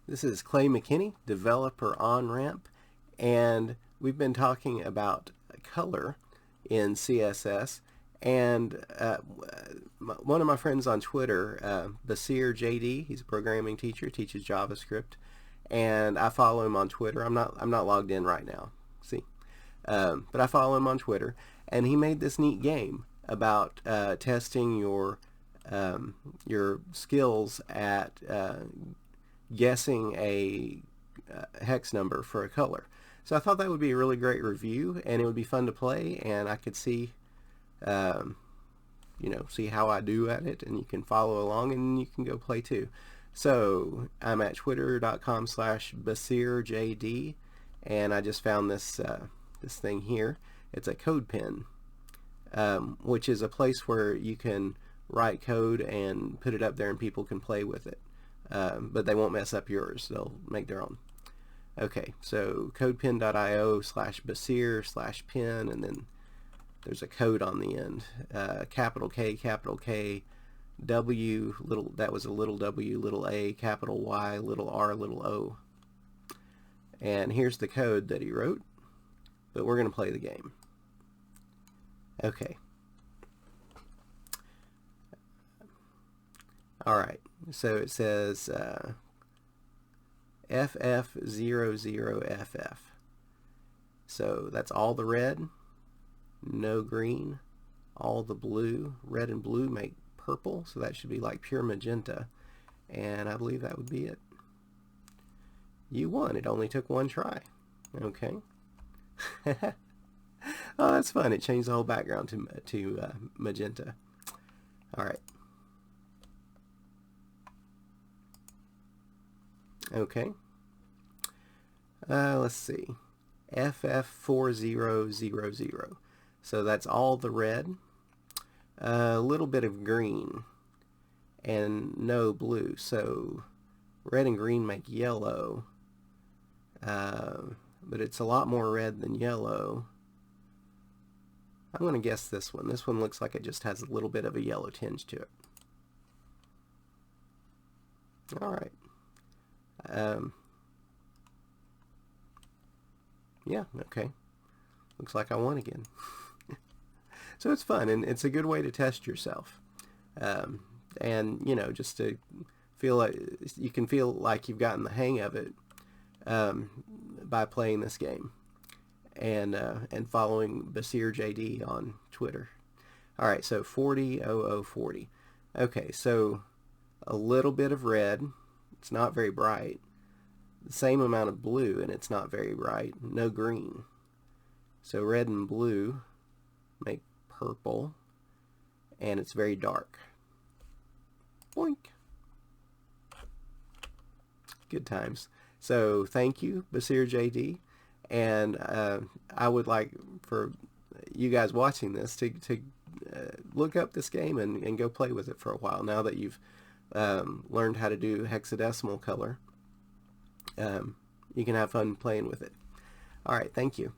This is Clay McKinney, developer on-ramp, and we've been talking about color in CSS. And one of my friends on Twitter, BasirJD, he's a programming teacher, teaches JavaScript, and I follow him on Twitter. I'm not logged in right now, see, but I follow him on Twitter, and he made this neat game about testing your skills at guessing a hex number for a color. So I thought that would be a really great review, and it would be fun to play, and I could see see how I do at it, and you can follow along and you can go play too. So I'm at twitter.com/BasirJD, and I just found this this thing here. It's a code pen, which is a place where you can write code and put it up there and people can play with it. But they won't mess up yours. They'll make their own. Okay, so codepen.io/Basir/pen, and then there's a code on the end. Capital K, W, little, that was a little w, little a, capital Y, little r, little o. And here's the code that he wrote, but we're going to play the game. Okay. Alright, so it says FF00FF. So that's all the red, no green, all the blue. Red and blue make purple, so that should be like pure magenta. And I believe that would be it. You won. It only took one try. Okay. Oh, that's fun. It changed the whole background to magenta. Alright. Okay. Let's see. FF4000. So that's all the red, a little bit of green, and no blue. So red and green make yellow, but it's a lot more red than yellow. I'm going to guess this one. This one looks like it just has a little bit of a yellow tinge to it. Alright. Yeah, okay. Looks like I won again. So it's fun, and it's a good way to test yourself. And, just to feel like you can feel like you've gotten the hang of it by playing this game and following BasirJD on Twitter. All right, so 400040. Okay, so a little bit of red. It's not very bright. The same amount of blue, and it's not very bright. No green. So red and blue make purple, and it's very dark. Boink. Good times. So thank you, BasirJD, and I would like for you guys watching this to look up this game and go play with it for a while. Now that you've learned how to do hexadecimal color, you can have fun playing with it. All right, thank you.